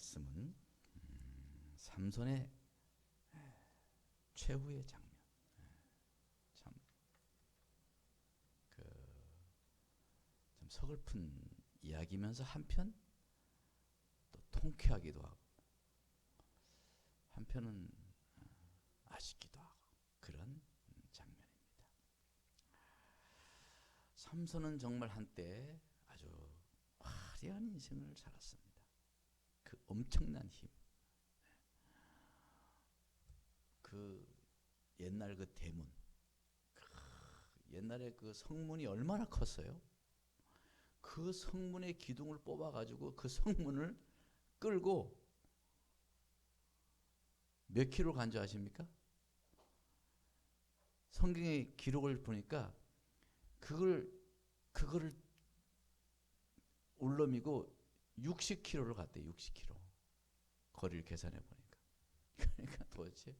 말씀은 삼손의 최후의 장면. 참 서글픈 이야기면서 한편 또 통쾌하기도 하고 한편은 아쉽기도 하고 그런 장면입니다. 삼손은 정말 한때 아주 화려한 인생을 살았습니다. 그 엄청난 힘, 그 옛날 그 대문, 옛날에 그 성문이 얼마나 컸어요? 그 성문의 기둥을 뽑아가지고 그 성문을 끌고 몇 킬로 간 줄 아십니까? 성경의 기록을 보니까 그거를 울러미고 60km를 갔대. 60km 거리를 계산해 보니까. 그러니까 도대체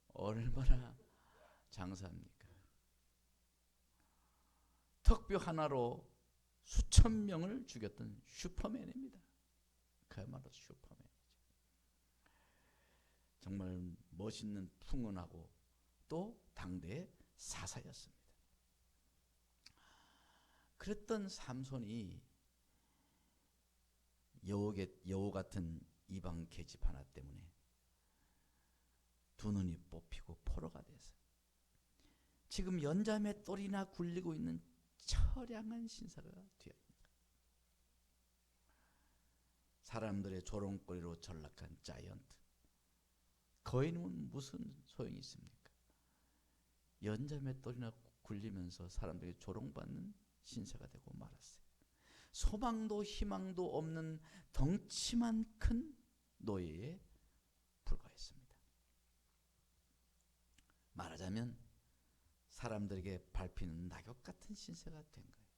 얼마나 장사합니까? 턱뼈 하나로 수천 명을 죽였던 슈퍼맨입니다. 그야말로 슈퍼맨이죠. 정말 멋있는 풍은하고 또 당대의 사사였습니다. 그랬던 삼손이 여우 같은 이방 계집 하나 때문에 두 눈이 뽑히고 포로가 돼서 지금 연자매 똘이나 굴리고 있는 처량한 신사가 되었습니다. 사람들의 조롱거리로 전락한 자이언트. 거인은 무슨 소용이 있습니까? 연자매 똘이나 굴리면서 사람들에게 조롱받는 신세가 되고 말았어요. 소망도 희망도 없는 덩치만 큰 노예에 불과했습니다. 말하자면 사람들에게 밟히는 낙엽 같은 신세가 된 거예요.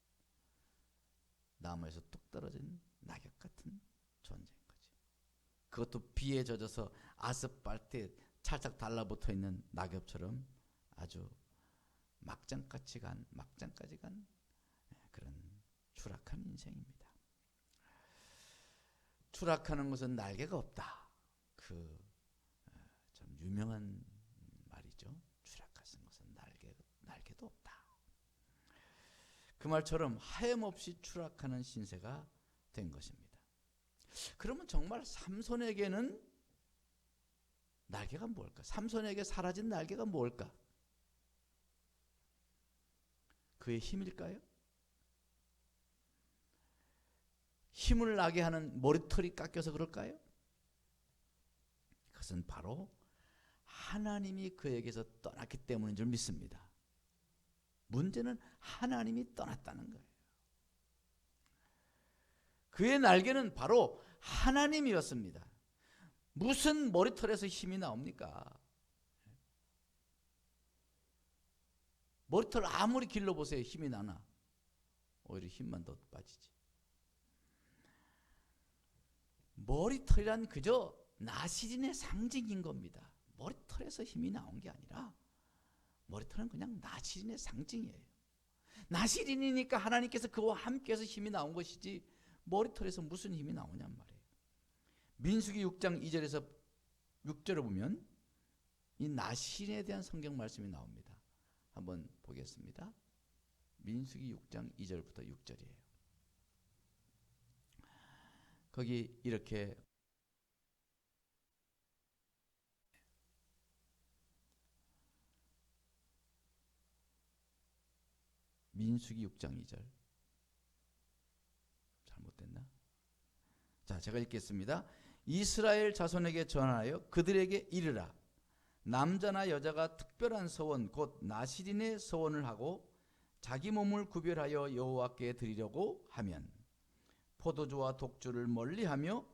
나무에서 뚝 떨어진 낙엽 같은 존재인 거죠. 그것도 비에 젖어서 아스팔트에 찰싹 달라붙어 있는 낙엽처럼 아주 막장까지 간 그런 추락한 인생입니다. 추락하는 것은 날개가 없다. 그 참 유명한 말이죠. 추락하는 것은 날개도 없다. 그 말처럼 하염없이 추락하는 신세가 된 것입니다. 그러면 정말 삼손에게는 날개가 뭘까? 삼손에게 사라진 날개가 뭘까? 그의 힘일까요? 힘을 나게 하는 머리털이 깎여서 그럴까요? 그것은 바로 하나님이 그에게서 떠났기 때문인 줄 믿습니다. 문제는 하나님이 떠났다는 거예요. 그의 날개는 바로 하나님이었습니다. 무슨 머리털에서 힘이 나옵니까? 머리털 아무리 길러보세요. 힘이 나나? 오히려 힘만 더 빠지지. 머리털이란 그저 나시린의 상징인 겁니다. 머리털에서 힘이 나온 게 아니라 머리털은 그냥 나시린의 상징이에요. 나시린이니까 하나님께서 그와 함께해서 힘이 나온 것이지 머리털에서 무슨 힘이 나오냔 말이에요. 민수기 6장 2절에서 6절을 보면 이 나시린에 대한 성경 말씀이 나옵니다. 한번 보겠습니다. 민수기 6장 2절부터 6절이에요. 거기 이렇게 민수기 6장 2절 잘못됐나? 자, 제가 읽겠습니다. 이스라엘 자손에게 전하여 그들에게 이르라. 남자나 여자가 특별한 서원 곧 나시린의 서원을 하고 자기 몸을 구별하여 여호와께 드리려고 하면 포도주와 독주를 멀리하며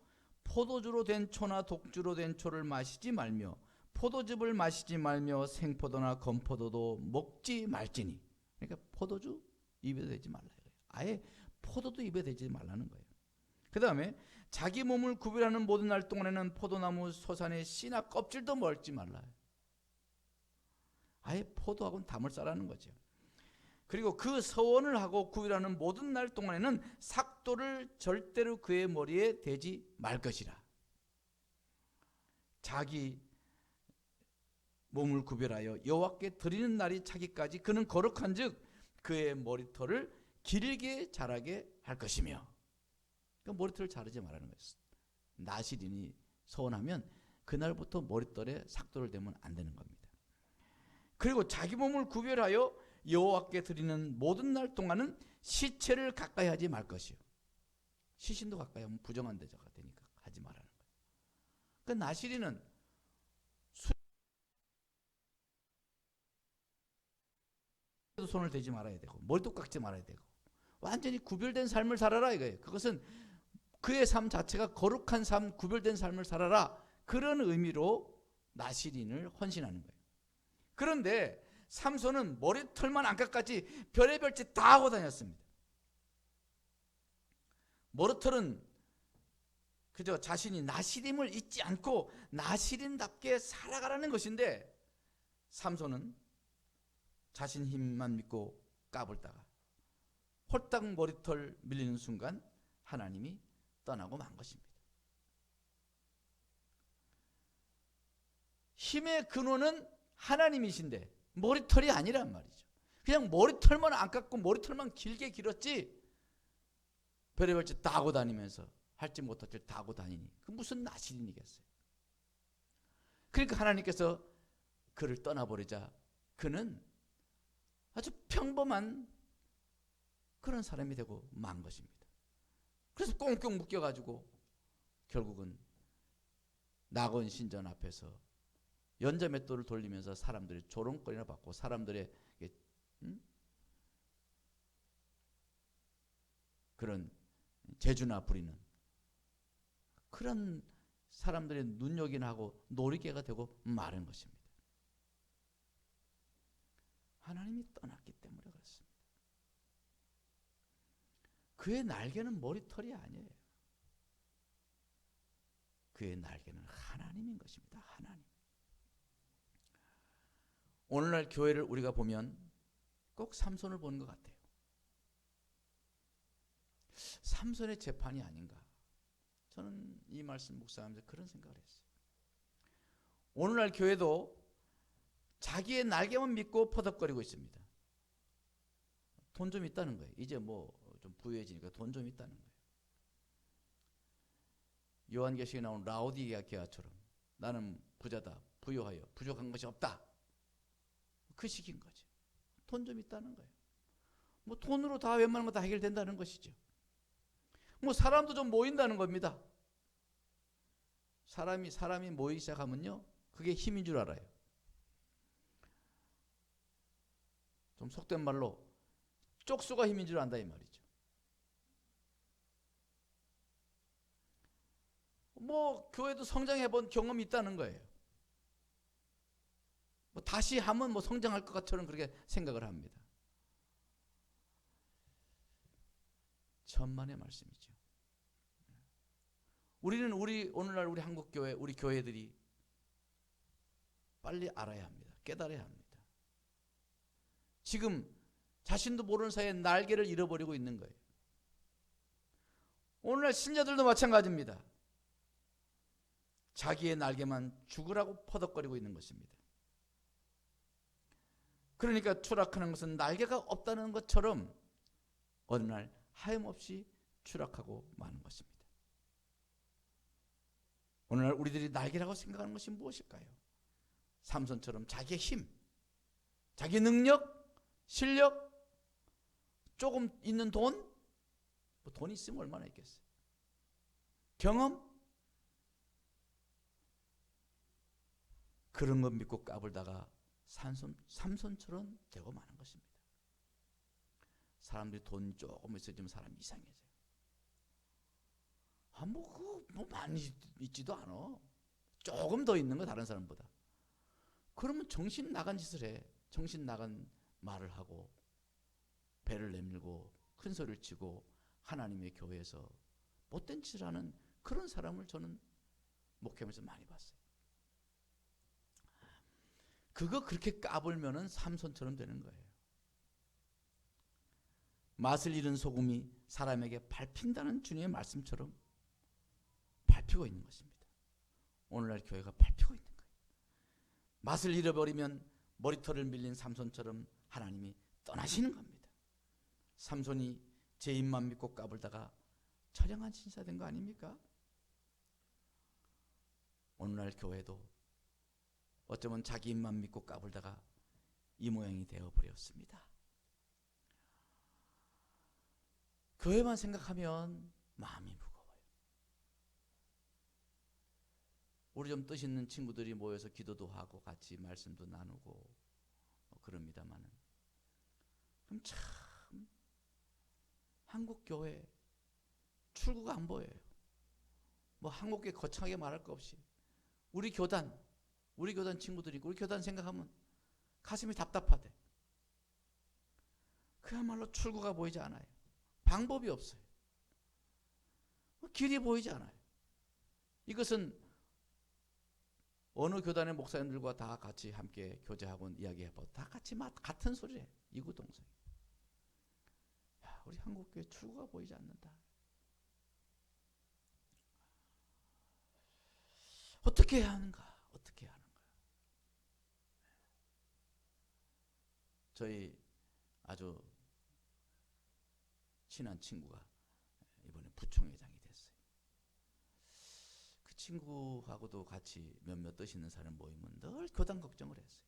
포도주로 된 초나 독주로 된 초를 마시지 말며 포도즙을 마시지 말며 생포도나 건포도도 먹지 말지니. 그러니까 포도주 입에 대지 말라. 아예 포도도 입에 대지 말라는 거예요. 그 다음에 자기 몸을 구별하는 모든 날 동안에는 포도나무 소산의 씨나 껍질도 먹지 말라. 아예 포도하고는 담을 싸라는 거죠. 그리고 그 서원을 하고 구별하는 모든 날 동안에는 삭도를 절대로 그의 머리에 대지 말 것이라. 자기 몸을 구별하여 여호와께 드리는 날이 차기까지 그는 거룩한즉 그의 머리털을 길게 자라게 할 것이며. 그러니까 머리털을 자르지 말라는 거예요. 나실인이 서원하면 그날부터 머리털에 삭도를 대면 안 되는 겁니다. 그리고 자기 몸을 구별하여 여호와께 드리는 모든 날 동안은 시체를 가까이 하지 말 것이요. 시신도 가까이 하면 부정한 대자가 되니까 하지 말라는 거예요. 그 나실인은 손을 대지 말아야 되고 머리도 깎지 말아야 되고 완전히 구별된 삶을 살아라 이거예요. 그것은 그의 삶 자체가 거룩한 삶, 구별된 삶을 살아라, 그런 의미로 나실인을 헌신하는 거예요. 그런데 삼손은 머리털만 안 깎았지 별의별 짓 다 하고 다녔습니다. 머리털은 그저 자신이 나실임을 잊지 않고 나실인답게 살아가라는 것인데, 삼손은 자신 힘만 믿고 까불다가 홀딱 머리털 밀리는 순간 하나님이 떠나고 만 것입니다. 힘의 근원은 하나님이신데 머리털이 아니란 말이죠. 그냥 머리털만 안 깎고 머리털만 길게 길었지 별의별 짓 다 하고 다니면서 할지 못할 짓 다 하고 다니니 그 무슨 나실인이겠어요. 그러니까 하나님께서 그를 떠나버리자 그는 아주 평범한 그런 사람이 되고 만 것입니다. 그래서 꽁꽁 묶여가지고 결국은 낙원 신전 앞에서 연자맷돌을 돌리면서 사람들이 조롱거리나 받고 사람들의 그런 재주나 부리는 그런 사람들의 눈여기나 하고 놀이개가 되고 마른 것입니다. 하나님이 떠났기 때문에 그렇습니다. 그의 날개는 머리털이 아니에요. 그의 날개는 하나님인 것입니다. 하나님. 오늘날 교회를 우리가 보면 꼭 삼손을 보는 것 같아요. 삼손의 재판이 아닌가. 저는 이 말씀 묵상하면서 그런 생각을 했어요. 오늘날 교회도 자기의 날개만 믿고 퍼덕거리고 있습니다. 돈 좀 있다는 거예요. 이제 뭐 좀 부유해지니까 돈 좀 있다는 거예요. 요한계시록에 나온 라오디게아처럼 나는 부자다, 부유하여 부족한 것이 없다. 그 식인 거죠. 돈 좀 있다는 거예요. 뭐 돈으로 다 웬만한 거 다 해결된다는 것이죠. 뭐 사람도 좀 모인다는 겁니다. 사람이 모이기 시작하면요, 그게 힘인 줄 알아요. 좀 속된 말로 쪽수가 힘인 줄 안다 이 말이죠. 뭐 교회도 성장해본 경험이 있다는 거예요. 뭐 다시 하면 뭐 성장할 것 같처럼 그렇게 생각을 합니다. 천만의 말씀이죠. 우리는 오늘날 우리 한국 교회, 우리 교회들이 빨리 알아야 합니다. 깨달아야 합니다. 지금 자신도 모르는 사이에 날개를 잃어버리고 있는 거예요. 오늘날 신자들도 마찬가지입니다. 자기의 날개만 죽으라고 퍼덕거리고 있는 것입니다. 그러니까 추락하는 것은 날개가 없다는 것처럼 어느 날 하염없이 추락하고 마는 것입니다. 오늘날 우리들이 날개라고 생각하는 것이 무엇일까요? 삼손처럼 자기의 힘, 자기 능력, 실력, 조금 있는 돈, 뭐 돈 있으면 얼마나 있겠어요? 경험, 그런 것 믿고 까불다가 삼손처럼 되고 마는 것입니다. 사람들이 돈 조금 있어지면 사람이 이상해져요. 뭐 많이 있지도 않아. 조금 더 있는 거 다른 사람보다. 그러면 정신 나간 짓을 해. 정신 나간 말을 하고 배를 내밀고 큰 소리를 치고 하나님의 교회에서 못된 짓을 하는 그런 사람을 저는 목회하면서 많이 봤어요. 그거 그렇게 까불면은 삼손처럼 되는 거예요. 맛을 잃은 소금이 사람에게 밟힌다는 주님의 말씀처럼 밟히고 있는 것입니다. 오늘날 교회가 밟히고 있는 거예요. 맛을 잃어버리면 머리털을 밀린 삼손처럼 하나님이 떠나시는 겁니다. 삼손이 제 입만 믿고 까불다가 처량한 신사 된 거 아닙니까? 오늘날 교회도 어쩌면 자기 입만 믿고 까불다가 이 모양이 되어버렸습니다. 교회만 생각하면 마음이 무거워요. 우리 좀 뜻있는 친구들이 모여서 기도도 하고 같이 말씀도 나누고 그럽니다만은 그럼 참 한국 교회 출구가 안 보여요. 뭐 한국교회 거창하게 말할 거 없이 우리 교단 친구들이 있고 우리 교단 생각하면 가슴이 답답하대. 그야말로 출구가 보이지 않아요. 방법이 없어요. 길이 보이지 않아요. 이것은 어느 교단의 목사님들과 다 같이 함께 교제하고 이야기해봐도 다 같이 같은 소리예요. 이구동성. 우리 한국교회 출구가 보이지 않는다. 어떻게 해야 하는가? 어떻게 해야 하는가? 저희 아주 친한 친구가 이번에 부총회장이 됐어요. 그 친구하고도 같이 몇몇 뜻 있는 사람 모이면 늘 교단 걱정을 했어요.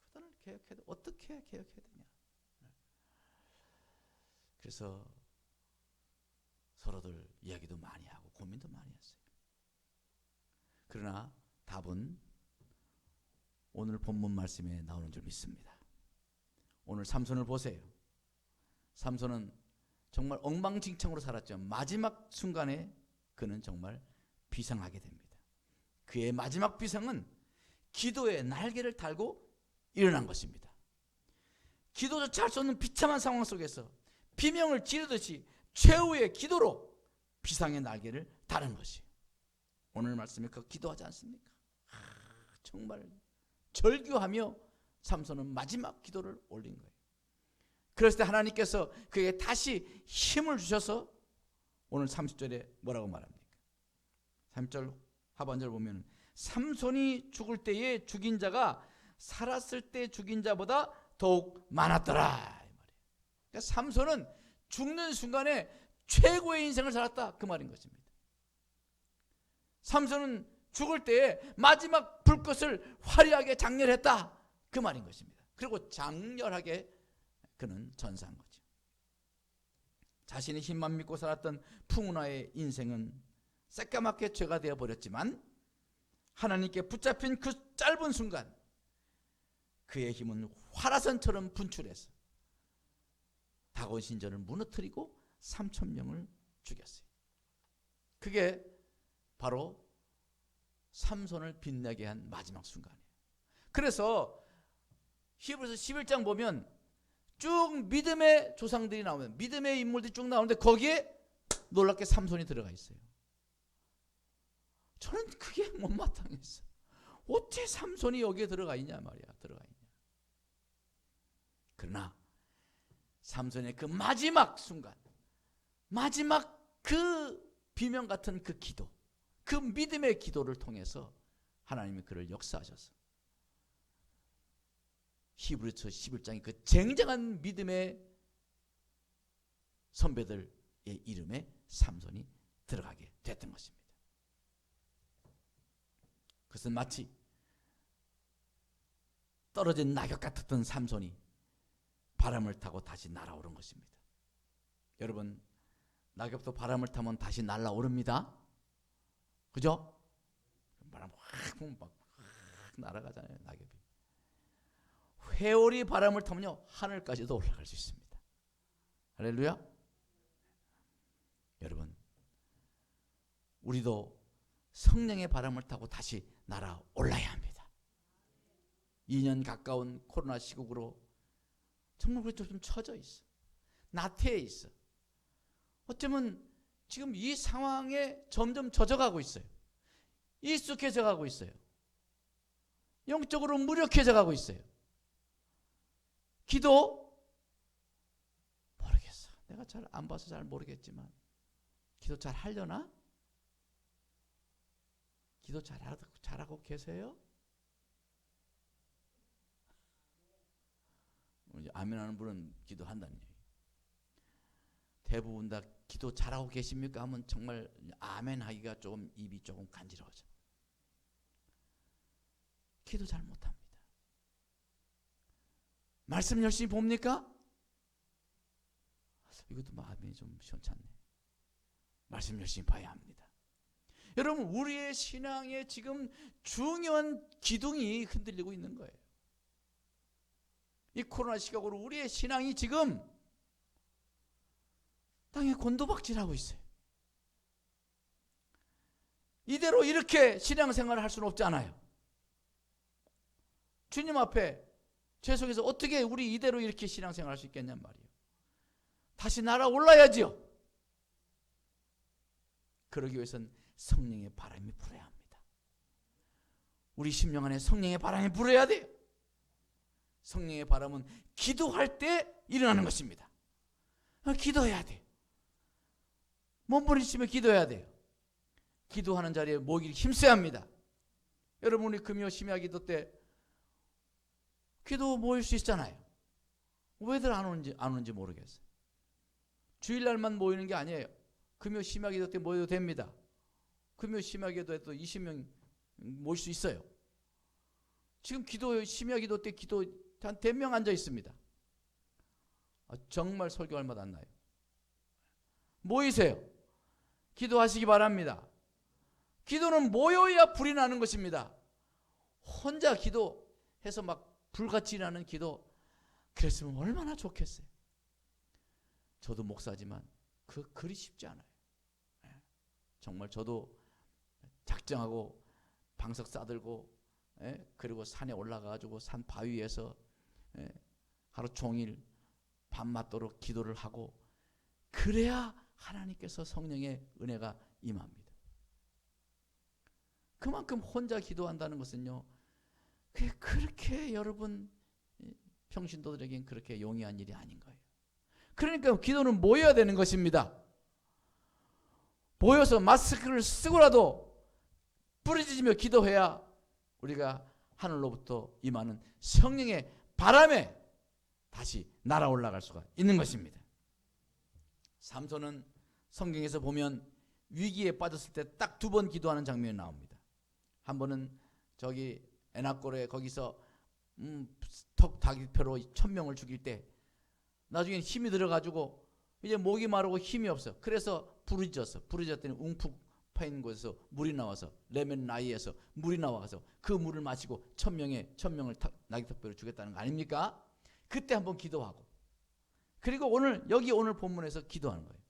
교단을 개혁해도 어떻게 개혁해야 되냐. 그래서 서로들 이야기도 많이 하고 고민도 많이 했어요. 그러나 답은 오늘 본문 말씀에 나오는 줄 믿습니다. 오늘 삼손을 보세요. 삼손은 정말 엉망진창으로 살았지만 마지막 순간에 그는 정말 비상하게 됩니다. 그의 마지막 비상은 기도의 날개를 달고 일어난 것입니다. 기도조차 할 수 없는 비참한 상황 속에서 비명을 지르듯이 최후의 기도로 비상의 날개를 다른 것이 오늘 말씀에 그 기도하지 않습니까? 정말 절규하며 삼손은 마지막 기도를 올린 거예요. 그랬을 때 하나님께서 그에게 다시 힘을 주셔서 오늘 30절에 뭐라고 말합니까? 3절 하반절 보면 삼손이 죽을 때에 죽인 자가 살았을 때 죽인 자보다 더욱 많았더라. 그러니까 삼손은 죽는 순간에 최고의 인생을 살았다. 그 말인 것입니다. 삼손은 죽을 때에 마지막 불꽃을 화려하게 장렬했다. 그 말인 것입니다. 그리고 장렬하게 그는 전사한 거죠. 자신의 힘만 믿고 살았던 풍운아의 인생은 새까맣게 죄가 되어버렸지만 하나님께 붙잡힌 그 짧은 순간 그의 힘은 화라산처럼 분출해서 다곤 신전을 무너뜨리고 3,000명을 죽였어요. 그게 바로 삼손을 빛나게 한 마지막 순간이에요. 그래서 히브리서 11장 보면 쭉 믿음의 조상들이 나오면 믿음의 인물들이 쭉 나오는데 거기에 놀랍게 삼손이 들어가 있어요. 저는 그게 못마땅했어요. 어째 삼손이 여기에 들어가 있냐 말이야. 들어가 있냐. 그러나 삼손의 그 마지막 순간, 마지막 그 비명 같은 그 기도, 그 믿음의 기도를 통해서 하나님이 그를 역사하셔서 히브리서 11장의 그 쟁쟁한 믿음의 선배들의 이름에 삼손이 들어가게 됐던 것입니다. 그것은 마치 떨어진 낙엽 같았던 삼손이 바람을 타고 다시 날아오른 것입니다. 여러분, 낙엽도 바람을 타면 다시 날아오릅니다. 그죠? 바람 확 불면 막 날아가잖아요, 낙엽이. 회오리 바람을 타면요 하늘까지도 올라갈 수 있습니다. 할렐루야. 여러분, 우리도 성령의 바람을 타고 다시 날아올라야 합니다. 2년 가까운 코로나 시국으로 정말 우리 좀 처져 있어. 나태해 있어. 어쩌면 지금 이 상황에 점점 젖어가고 있어요. 익숙해져 가고 있어요. 영적으로 무력해져 가고 있어요. 기도 모르겠어. 내가 잘 안 봐서 잘 모르겠지만 기도 잘 하려나? 기도 잘하고 계세요? 아멘 하는 분은 기도한다는 얘기. 대부분 다 기도 잘하고 계십니까? 하면 정말 아멘 하기가 조금 입이 조금 간지러워져. 기도 잘 못합니다. 말씀 열심히 봅니까? 이것도 마음이 좀 시원찮네. 말씀 열심히 봐야 합니다. 여러분, 우리의 신앙에 지금 중요한 기둥이 흔들리고 있는 거예요. 이 코로나 시각으로 우리의 신앙이 지금 땅에 곤두박질하고 있어요. 이대로 이렇게 신앙생활을 할 수는 없잖아요. 주님 앞에 죄 속에서 어떻게 우리 이대로 이렇게 신앙생활 할 수 있겠냔 말이에요. 다시 날아올라야지요. 그러기 위해서는 성령의 바람이 불어야 합니다. 우리 심령 안에 성령의 바람이 불어야 돼요. 성령의 바람은 기도할 때 일어나는 것입니다. 기도해야 돼요. 몸부림치며 기도해야 돼요. 기도하는 자리에 모이길 힘써야 합니다. 여러분, 우리 금요 심야 기도 때 기도 모일 수 있잖아요. 왜들 안 오는지 모르겠어요. 주일날만 모이는 게 아니에요. 금요 심야 기도 때 모여도 됩니다. 금요 심야 기도에도 20명 모일 수 있어요. 지금 심야 기도 때 기도 한 100명 앉아 있습니다. 정말 설교 얼마 안 나요. 모이세요. 기도하시기 바랍니다. 기도는 모여야 불이 나는 것입니다. 혼자 기도해서 막 불같이 나는 기도, 그랬으면 얼마나 좋겠어요. 저도 목사지만 그리 쉽지 않아요. 정말 저도 작정하고 방석 싸들고 그리고 산에 올라가가지고 산 바위에서 하루 종일 밤맞도록 기도를 하고, 그래야 하나님께서 성령의 은혜가 임합니다. 그만큼 혼자 기도한다는 것은요, 그렇게 여러분 평신도들에겐 그렇게 용이한 일이 아닌 거예요. 그러니까 기도는 모여야 되는 것입니다. 모여서 마스크를 쓰고라도 부르짖으며 기도해야 우리가 하늘로부터 임하는 성령의 바람에 다시 날아올라갈 수가 있는 것입니다. 삼손은 성경에서 보면 위기에 빠졌을 때 딱 2번 기도하는 장면이 나옵니다. 한 번은 저기 에나골에 거기서 턱다기표로 1000명을 죽일 때 나중에 힘이 들어가지고 이제 목이 마르고 힘이 없어. 그래서 부르짖었더니 웅푹 파인 곳에서 물이 나와서 레멘 나이에서 물이 나와서 그 물을 마시고 1000명을 나귀턱뼈로 죽였다는 거 아닙니까? 그때 한번 기도하고, 그리고 오늘 본문에서 기도하는 거예요.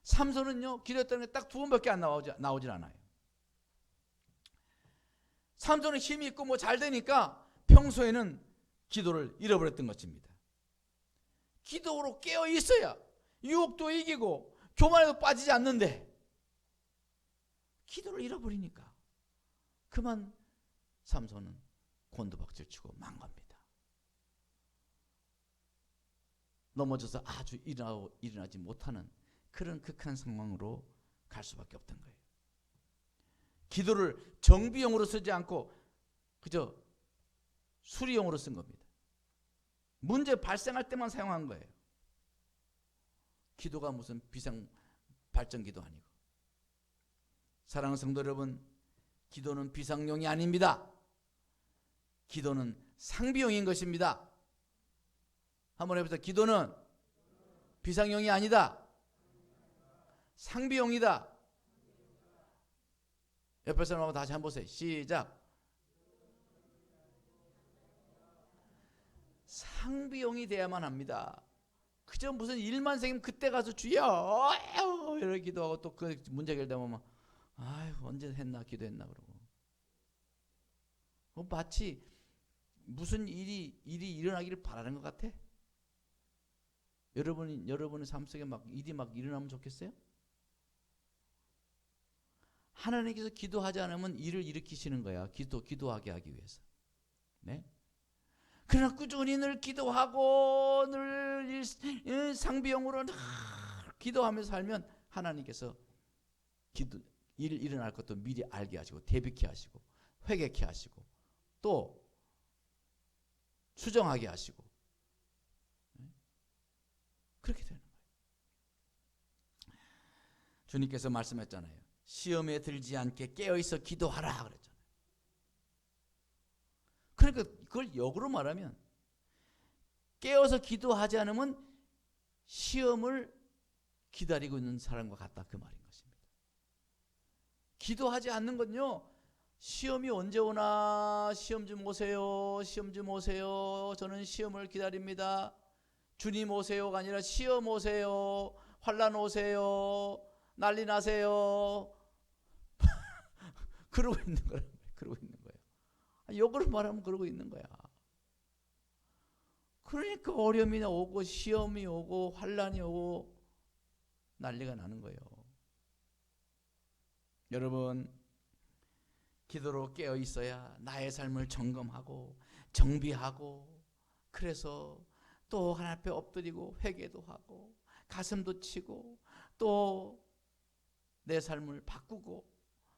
삼손은요, 기도했다는 게 딱 2번밖에 안 나오질 않아요. 삼손은 힘이 있고 뭐 잘 되니까 평소에는 기도를 잃어버렸던 것입니다. 기도로 깨어 있어야 유혹도 이기고 교만에도 빠지지 않는데, 기도를 잃어버리니까 그만 삼손은 곤두박질 치고 만 겁니다. 넘어져서 아주 일어나지 못하는 그런 극한 상황으로 갈 수밖에 없던 거예요. 기도를 정비용으로 쓰지 않고 그저 수리용으로 쓴 겁니다. 문제 발생할 때만 사용한 거예요. 기도가 무슨 비상 발전기도 아니고. 사랑하는 성도 여러분, 기도는 비상용이 아닙니다. 기도는 상비용인 것입니다. 한번 해보세요. 기도는 비상용이 아니다. 상비용이다. 옆에 사람하고 다시 한번 보세요. 시작. 상비용이 돼야만 합니다. 그저 무슨 일만 생기면 그때 가서 주여 이렇게 기도하고 또 그 문제 해결되면 막 아유 언제 했나 기도했나 그러고, 마치 무슨 일이 일어나기를 바라는 것 같아. 여러분의 삶 속에 막 일이 막 일어나면 좋겠어요? 하나님께서 기도하지 않으면 일을 일으키시는 거야. 기도하게 하기 위해서. 네? 그러나 꾸준히 늘 기도하고 늘 상비용으로 늘 기도하면서 살면 하나님께서 일 일어날 것도 미리 알게 하시고 대비케 하시고 회개케 하시고 또 수정하게 하시고 그렇게 되는 거예요. 주님께서 말씀했잖아요. 시험에 들지 않게 깨어있어 기도하라 그랬잖아요. 그러니까 그걸 역으로 말하면 깨어서 기도하지 않으면 시험을 기다리고 있는 사람과 같다 그 말인 것입니다. 기도하지 않는 건요, 시험이 언제 오나, 시험 좀 오세요, 시험 좀 오세요, 저는 시험을 기다립니다, 주님 오세요가 아니라 시험 오세요, 환난 오세요, 난리 나세요 그러고 있는 거예요. 그러고 있는 거예요. 역으로 말하면 그러고 있는 거야. 그러니까 어려움이 오고 시험이 오고 환난이 오고 난리가 나는 거예요. 여러분, 기도로 깨어 있어야 나의 삶을 점검하고 정비하고, 그래서 또 하나님 앞에 엎드리고 회개도 하고 가슴도 치고 또 내 삶을 바꾸고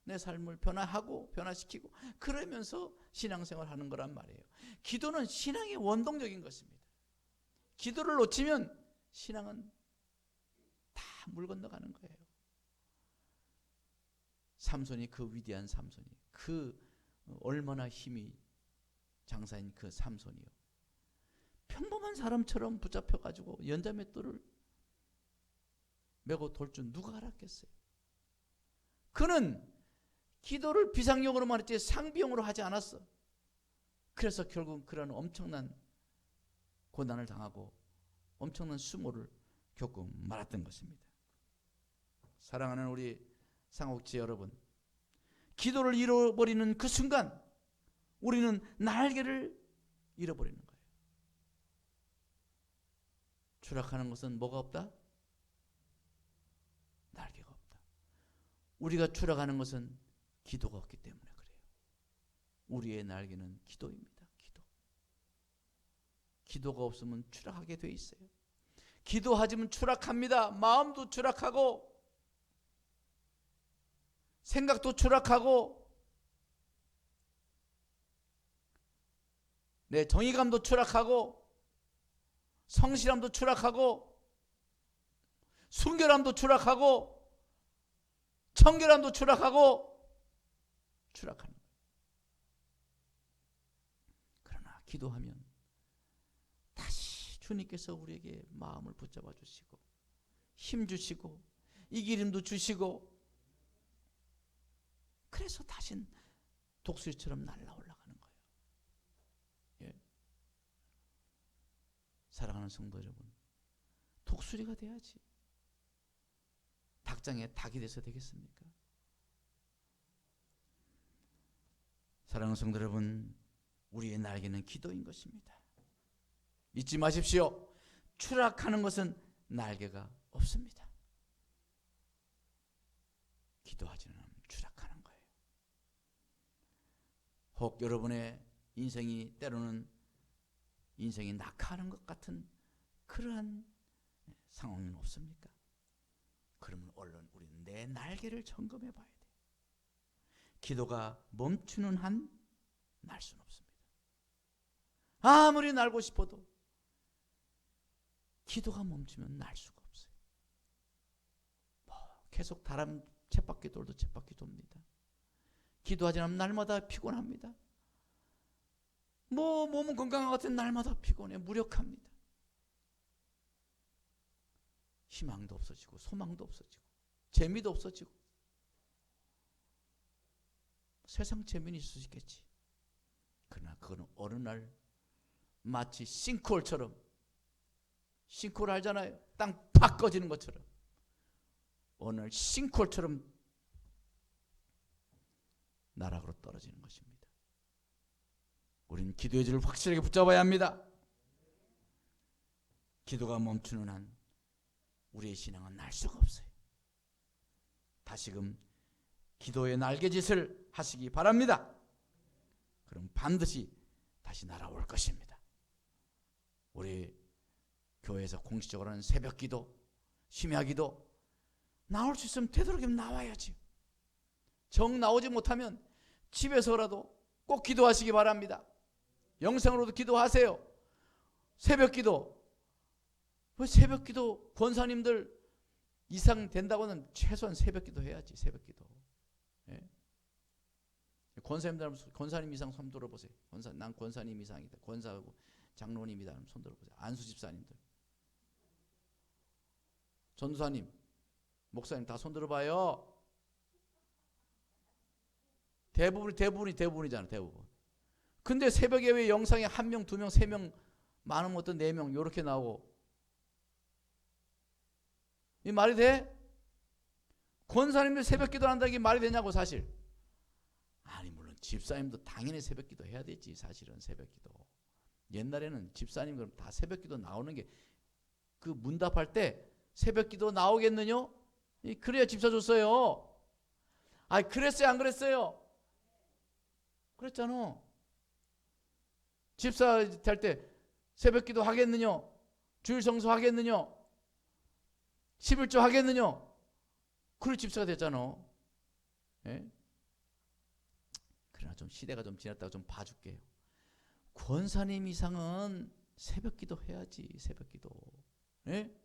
내 삶을 변화하고 변화시키고 그러면서 신앙생활 하는 거란 말이에요. 기도는 신앙의 원동력인 것입니다. 기도를 놓치면 신앙은 다 물 건너가는 거예요. 삼손이, 그 위대한 삼손이, 그 얼마나 힘이 장사인 그 삼손이요, 평범한 사람처럼 붙잡혀가지고 연자맷돌을 메고 돌 줄 누가 알았겠어요. 그는 기도를 비상용으로만 했지 상비용으로 하지 않았어. 그래서 결국 그런 엄청난 고난을 당하고 엄청난 수모를 겪고 말았던 것입니다. 사랑하는 우리 상옥지 여러분, 기도를 잃어버리는 그 순간 우리는 날개를 잃어버리는 거예요. 추락하는 것은 뭐가 없다? 날개가 없다. 우리가 추락하는 것은 기도가 없기 때문에 그래요. 우리의 날개는 기도입니다. 기도가 없으면 추락하게 돼 있어요. 기도하지면 추락합니다. 마음도 추락하고 생각도 추락하고 내 정의감도 추락하고 성실함도 추락하고 순결함도 추락하고 청결함도 추락하고 추락하는 거예요. 그러나 기도하면 다시 주님께서 우리에게 마음을 붙잡아 주시고 힘 주시고 이기림도 주시고, 그래서 다시 독수리처럼 날아 올라가는 거예요. 예. 사랑하는 성도 여러분, 독수리가 돼야지 닭장에 닭이 돼서 되겠습니까? 사랑하는 성도 여러분, 우리의 날개는 기도인 것입니다. 잊지 마십시오. 추락하는 것은 날개가 없습니다. 기도하지는 않으면 추락하는 거예요. 혹 여러분의 인생이 때로는 인생이 낙하하는 것 같은 그러한 상황은 없습니까? 그러면 얼른 우리는 내 날개를 점검해 봐야 돼요. 기도가 멈추는 한 날 수는 없습니다. 아무리 날고 싶어도 기도가 멈추면 날 수가 없어요. 계속 다람 쳇바퀴 돌도 쳇바퀴 돕니다. 기도하지 않으면 날마다 피곤합니다. 몸은 건강한 것 같은 날마다 피곤해, 무력합니다. 희망도 없어지고 소망도 없어지고 재미도 없어지고. 세상 재미는 있을 수 있겠지. 그러나 그거는 어느 날 마치 싱크홀처럼, 싱크홀 알잖아요. 땅 팍 꺼지는 것처럼 어느 날 싱크홀처럼 나락으로 떨어지는 것입니다. 우리는 기도의 줄을 확실하게 붙잡아야 합니다. 기도가 멈추는 한 우리의 신앙은 날 수가 없어요. 다시금 기도의 날개짓을 하시기 바랍니다. 그럼 반드시 다시 날아올 것입니다. 우리 교회에서 공식적으로 하는 새벽 기도, 심야 기도 나올 수 있으면 되도록이면 나와야지. 정 나오지 못하면 집에서라도 꼭 기도하시기 바랍니다. 영상으로도 기도하세요. 새벽 기도. 새벽 기도 권사님들 이상 된다고는 최소한 새벽 기도 해야지. 새벽 기도. 예? 권사님 이상 손 들어보세요. 난 권사님 이상이다. 권사하고 장로님이다. 손 들어보세요. 안수 집사님들, 전도사님, 목사님 다 손 들어봐요. 대부분이잖아. 대부분. 근데 새벽 예배 영상에 1명, 2명, 3명, 많으면 어떤 4명 이렇게 나오고, 이 말이 돼? 권사님들 새벽 기도 한다는 게 말이 되냐고. 사실 아니, 물론 집사님도 당연히 새벽 기도 해야 되지. 사실은 새벽 기도, 옛날에는 집사님 그럼 다 새벽 기도 나오는 게, 그 문답할 때 새벽 기도 나오겠느냐? 그래야 집사 줬어요. 아, 그랬어요 안 그랬어요? 그랬잖아. 집사 될 때 새벽 기도 하겠느냐? 주일 성수 하겠느냐? 11조 하겠느냐? 그래 집사가 됐잖아. 예? 그러나 좀 시대가 좀 지났다고 좀 봐줄게요. 권사님 이상은 새벽 기도 해야지. 새벽 기도. 예?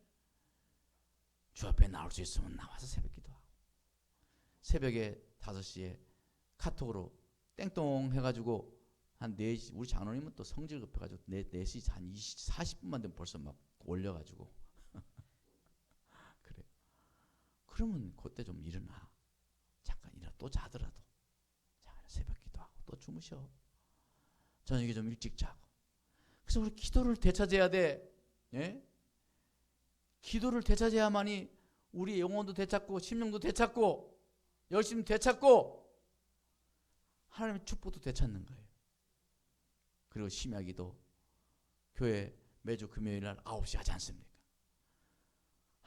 주 앞에 나올 수 있으면 나와서 새벽 기도하고, 새벽에 5시에 카톡으로 땡똥 해가지고 한 4시, 우리 장로님은 또 성질 급해가지고 4시 한 40분만 되면 벌써 막 올려가지고 그래. 그러면 그때 좀 일어나. 잠깐 일어나. 또 자더라도 새벽 기도하고 또 주무셔. 저녁에 좀 일찍 자고. 그래서 우리 기도를 되찾아야 돼. 예? 기도를 되찾아야만이 우리 영혼도 되찾고 심령도 되찾고 열심히 되찾고 하나님의 축복도 되찾는 거예요. 그리고 심야기도 교회 매주 금요일 날 9시 하지 않습니까?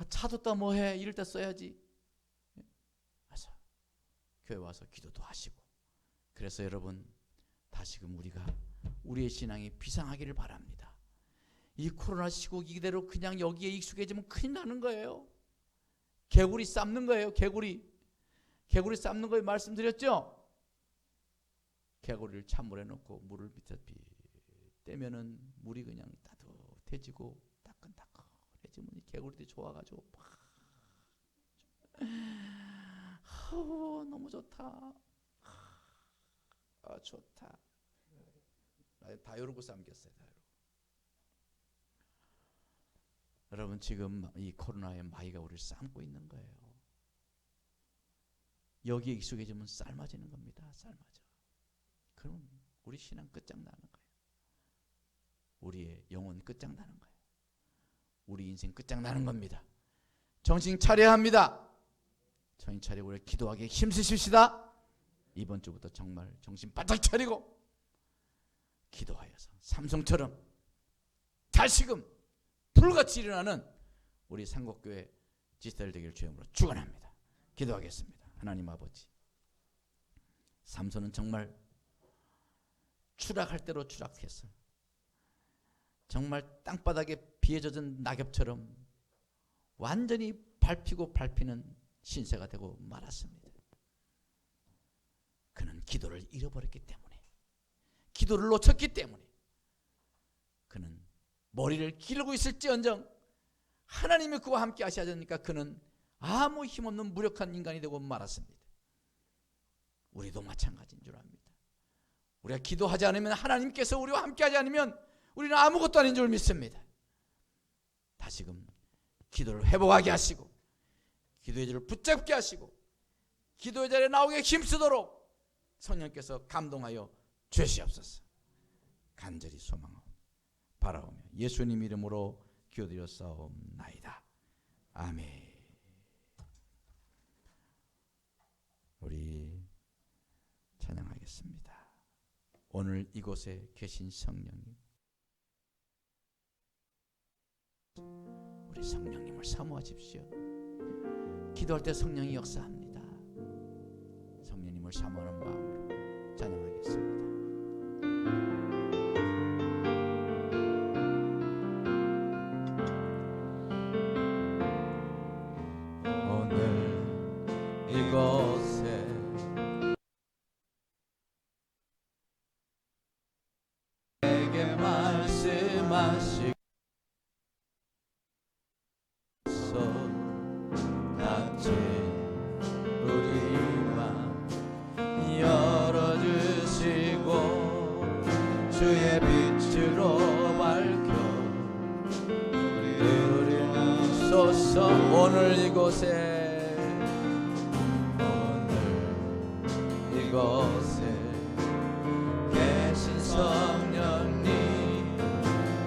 차 뒀다 뭐해? 이럴 때 써야지. 와서 교회 와서 기도도 하시고. 그래서 여러분, 다시금 우리가 우리의 신앙이 비상하기를 바랍니다. 이 코로나 시국 이대로 그냥 여기에 익숙해지면 큰일 나는 거예요. 개구리 삶는 거예요. 개구리 삶는 거예요. 말씀드렸죠? 개구리를 찬물에 넣고 물을 밑에 떼면은 물이 그냥 따뜻해지고 따끈따끈해지면 이 개구리들이 좋아가지고 너무 좋다. 좋다. 다요르고 삶겼어요. 여러분, 지금 이 코로나의 마귀가 우리를 삶고 있는 거예요. 여기에 익숙해지면 삶아지는 겁니다. 삶아져. 그럼 우리 신앙 끝장나는 거예요. 우리의 영혼 끝장나는 거예요. 우리 인생 끝장나는 겁니다. 정신 차려야 합니다. 정신 차리고 우리 기도하기에 힘쓰십시다. 이번 주부터 정말 정신 바짝 차리고 기도하여서 삼성처럼 다시금 불같이 일어나는 우리 상곡교회 지스타일 되기를 주님으로 축원합니다. 기도하겠습니다. 하나님 아버지, 삼손은 정말 추락할 대로 추락했어. 정말 땅바닥에 비에 젖은 낙엽처럼 완전히 밟히고 밟히는 신세가 되고 말았습니다. 그는 기도를 잃어버렸기 때문에, 기도를 놓쳤기 때문에, 그는 머리를 기르고 있을지언정 하나님이 그와 함께 하셔야 되니까 그는 아무 힘없는 무력한 인간이 되고 말았습니다. 우리도 마찬가지인 줄 압니다. 우리가 기도하지 않으면, 하나님께서 우리와 함께 하지 않으면 우리는 아무것도 아닌 줄 믿습니다. 다시금 기도를 회복하게 하시고 기도의 줄을 붙잡게 하시고 기도의 자리에 나오게 힘쓰도록 성령께서 감동하여 주시옵소서. 간절히 소망하고 바라오며 예수님 이름으로 기도드렸사옵나이다. 아멘. 우리 찬양하겠습니다. 오늘 이곳에 계신 성령님, 우리 성령님을 사모하십시오. 기도할 때 성령이 역사합니다. 성령님을 사모하는 마음으로 찬양하겠습니다. 오늘 이곳에 마시고 같이 우리 맘 열어주시고 주의 빛으로 밝혀 우리를 소서. 오늘 이곳에 계신 성령님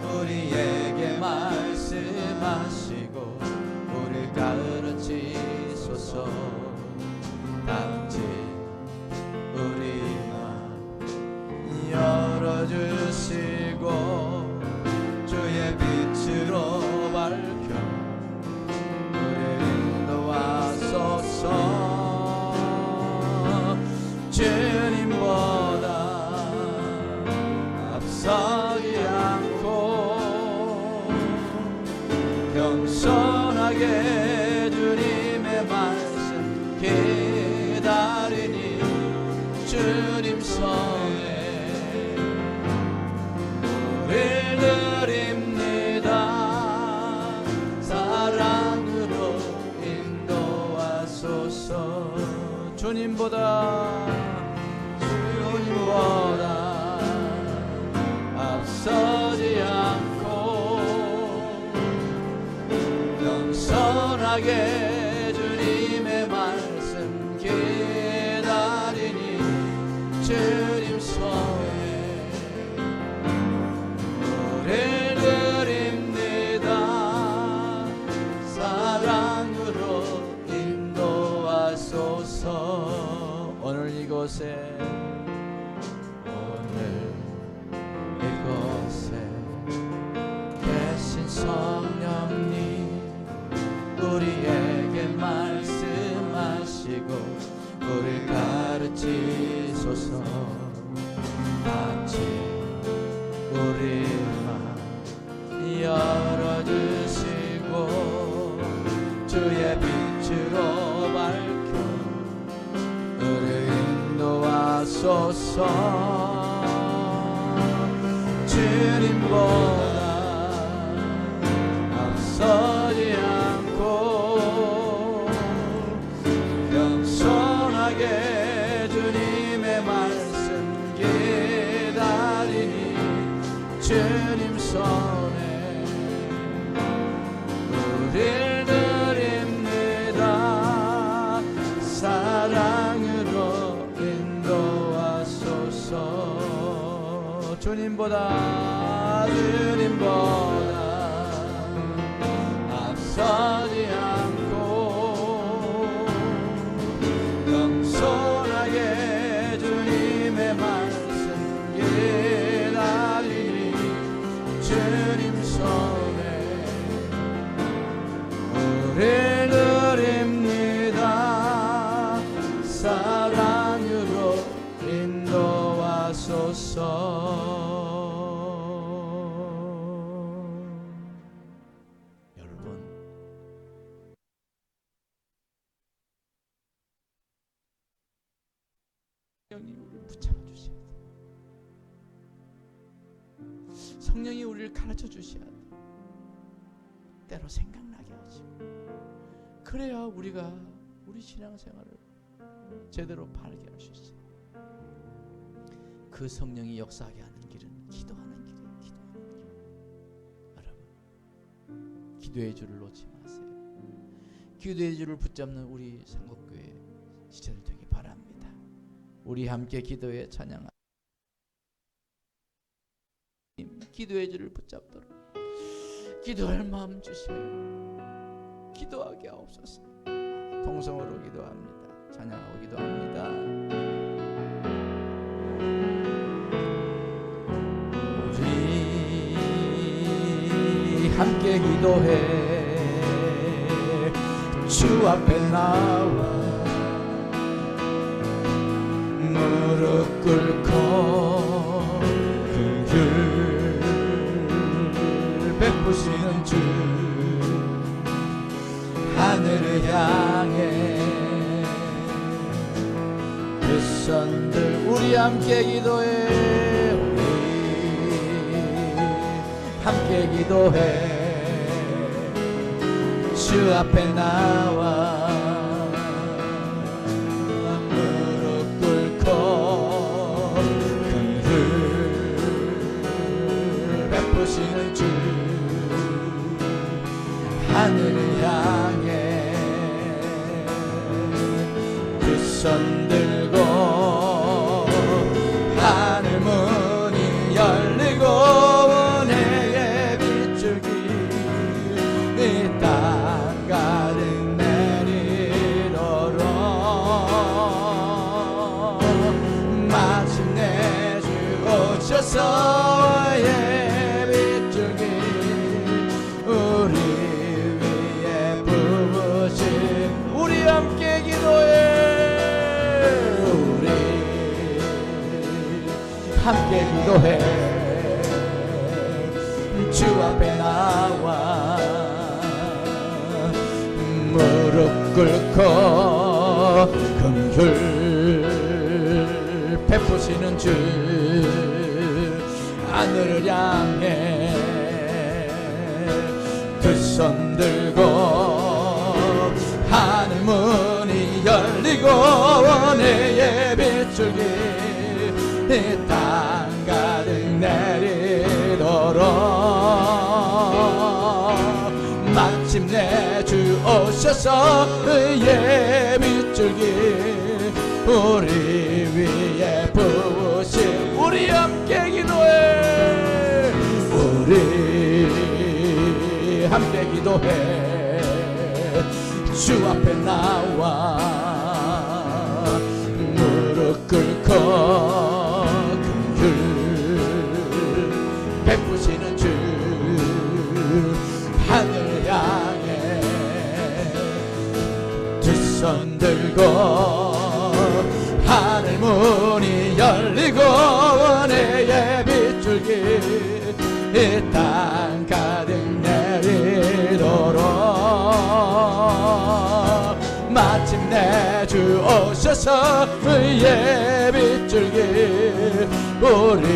우리에게 말씀하시고 우리 가르치소서. 같이 우리 맘 열어주시고 주의 빛으로 밝혀 우리 인도하소서. 주님보다 앞서지 않고 겸손하게 주님의 말씀 기다리니 주님 손에 우릴 드립니다. 사랑으로 인도하소서. 주님보다 앞서지 않고 겸손하게 주님의 말씀 기다리니 주님 손에 우릴 드립니다. 사랑으로 인도하소서. 오늘 이곳에 계신 성령님 우리에게 말씀하시고 우리 가르치소서. 같이 우리 맘 열어주시고 주의 빛으로 밝혀 우리 인도하소서. 주님보다 앞서지 않고 겸손하게 주님의 말씀 기다리니 주님 손에 우릴 드립니다. 사랑으로 인도하소서. 주님보다 앞서지 않고 겸손하게 주님의 말씀 기다리니 주님 손에 우릴 드립니다. 사랑으로 인도하소서. 성령이 우리를 붙잡아 주셔야 돼. 성령이 우리를 가르쳐 주셔야 돼. 때로 생각나게 하시고, 그래야 우리가 우리 신앙생활을 제대로 바르게 할 수 있어요. 그 성령이 역사하게 하는 길은 기도하는 길이에요. 기도하는 길. 여러분, 기도의 줄을 놓지 마세요. 기도의 줄을 붙잡는 우리 상곡교회 지체들 되기 바랍니다. 우리 함께 기도에 찬양하. 기도의 줄을 붙잡도록 기도할 마음 주셔요. 기도하게 하옵소서. 통성으로 기도합니다. 찬양하고 기도합니다. 우리 함께 기도해. 주 앞에 나와 무릎 꿇고 긍휼 베푸시는 주 하늘을 향해 그 손들 우리 함께 기도해. 우리 함께 기도해 주 앞에 나와 무릎 꿇고 긍휼 베푸시는 주 하늘을 향해 두 손 들고 하늘 문이 열리고 은혜의 빗줄기 이 땅 가득 내리도록 마침내 주 오셔서 예 빗줄기 우리 위에 부으신 우리 함께 기도해 우리 함께 기도해 주 앞에 나와 무릎 꿇고 긍휼 베푸시는 주 하늘을 향해 두 손 들고 하늘 문이 열리고 은혜의 빗줄기 이 땅 가득 내리도록 마침내 주 오셔서 의의 빗줄기 우리 위에 부으신 우리 함께 기도해 우리 함께 기도해 주 앞에 나와 무릎 꿇고 베푸시는 주 하늘 향해 두 손 들고 하늘 문이 열리고 은혜의 빗줄기 이 땅 가득 내리도록 마침내 주 오셔서 의의 빗줄기 우리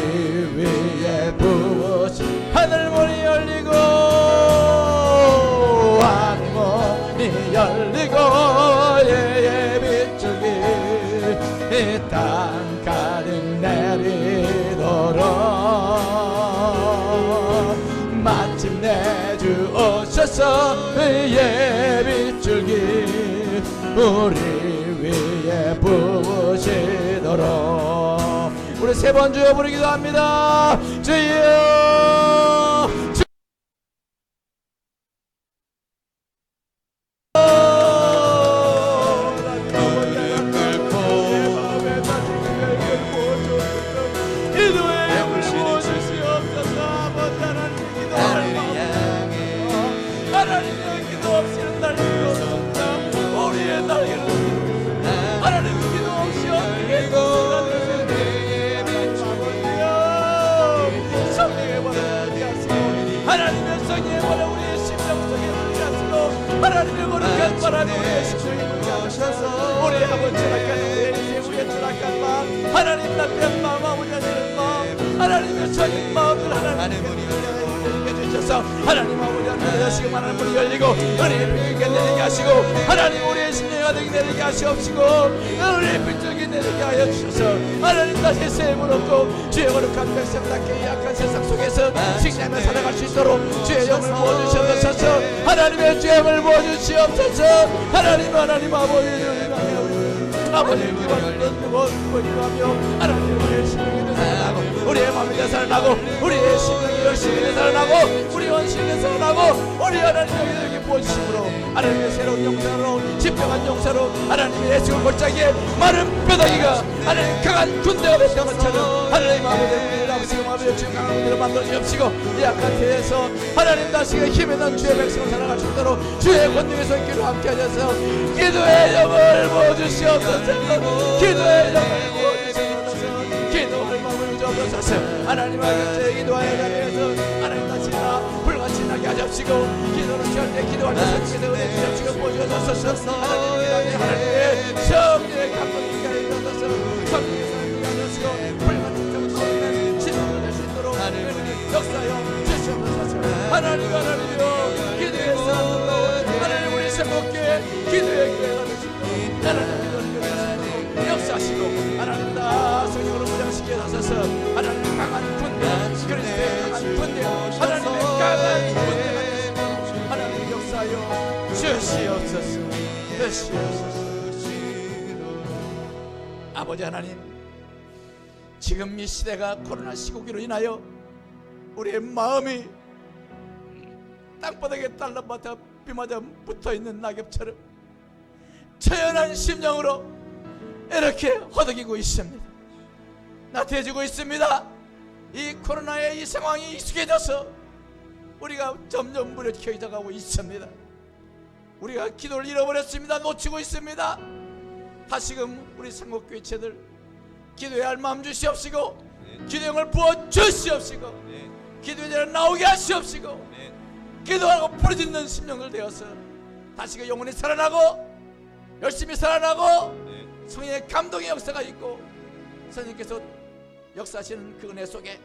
위에 부으신 하늘 문이 열리고 하늘 문이 열리고 의의 빗줄기 이 땅 가득 내리도록 마침내 주 오셔서 의의 빗줄기 우리 위에 부으시도록 우리 세 번 주여 부르기도 합니다. 주여 하나님의 성령의 바람 우리의 심령 속에 불가시고 하나님의 거룩한 바람이 우리의 심령에 불가셔서 우리의 아버지 추락한 우리의 인생 우리의 추락한 마음 하나님 남편 마음 아버지 하나님 마음 하나님의 적인 마음을 하나님께 주셔서 하나님 아버지 하나님 하시고 하나님 문이 열리고 은혜의 빛이 내리게 하시고 하나님 우리의 심령에 가득 내리게 하시옵시고 은혜의 빛이 내리게 하여 주셔서 하나님 다시 세임을 얻고 주의 거룩한 백성답게 약한 세상 속에서 칭찬하며 살아갈 수 있도록 주의 영을 부어주시옵소서 하나님의 주의 영을 부어주시옵소서 하나님 아버지를 아버지의 기반을 던지고 기도하며 하나님 우리의 심령이 살아나고 우리의 마음이 살아나고 우리의 심령이 열심히 살아나고 우리 원심이 살아나고 우리 하나님의 여기 부어주심으로 하나님의 새로운 용사로 집중한 용사로 하나님의 예수의 골짜기에 마른 뼈다귀가 하나님 강한 군대가 됐던 것처럼 하나님 아버지의 아버지가 아버지의 주의 강한 군대를 만들어 주옵시고 약한 태에서 하나님 다시가 힘있는 주의 백성을 살아갈 수 있도록 주의 권능의 손길로 함께 하셔서 기도의 영을 부어주시옵소서 기도의 영을 부어주시옵소서 기도의 마음을 주옵소서 하나님 아버지의 기도하여 자리에서 하나님 다시나 불같이 나게 하십시고 기도는 절대 기도할 때 기도를 주십시고 부어주옵소서 하나님의 성령의 감동이 하여서 성령의 사랑이 하여서 불같이 좀 쏟는 신앙을 낼 수 있도록 역사여 주시옵소서 하나님이여 기도의 사람들로 하나님 우리 생목교회 기도의 교회가 되시고 하나님 기도를 역사하시고 하나님 다 성령으로 무장시켜 주셔서 하나님 강한 군대 그리스도의 강한 군대 하나님의 강한 군대가 되시고 하나님 역사하여 주시옵소서 주시옵소서. 아버지 하나님, 지금 이 시대가 코로나 시국으로 인하여 우리의 마음이 땅바닥에 달라붙어 비마다 붙어있는 낙엽처럼 처연한 심령으로 이렇게 허덕이고 있습니다. 나태해지고 있습니다. 이 코로나의 이 상황이 익숙해져서 우리가 점점 무력해져 가고 있습니다. 우리가 기도를 잃어버렸습니다. 놓치고 있습니다. 다시금 우리 상목교회체들 기도해야 할 마음 주시옵시고 기도형을 부어 주시옵시고 기도의 자리에 나오게 하시옵시고 기도하고 부르짖는 심령들 되어서 다시금 영혼이 살아나고 열심히 살아나고 성령의 감동의 역사가 있고 성령께서 역사하시는 그 은혜 속에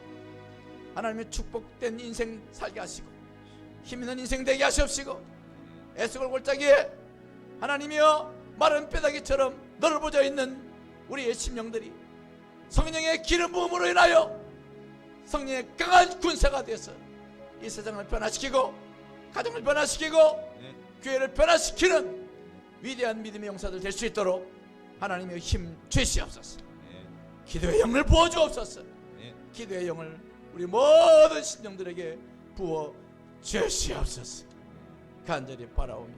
하나님의 축복된 인생 살게 하시고 힘있는 인생 되게 하시옵시고 애석을 골짜기에 하나님이여 마른 뼈다귀처럼 넓어져 있는 우리의 심령들이 성령의 기름 부음으로 인하여 성령의 강한 군사가 되어서 이 세상을 변화시키고 가정을 변화시키고 교회를 변화시키는 위대한 믿음의 용사들 될 수 있도록 하나님의 힘 주시옵소서. 기도의 영을 부어주옵소서. 기도의 영을 우리 모든 심령들에게 부어 주시옵소서. 간절히 바라오니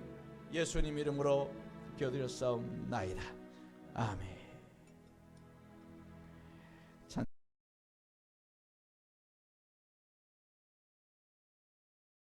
예수님 이름으로 기도드렸사옵나이다. 아멘.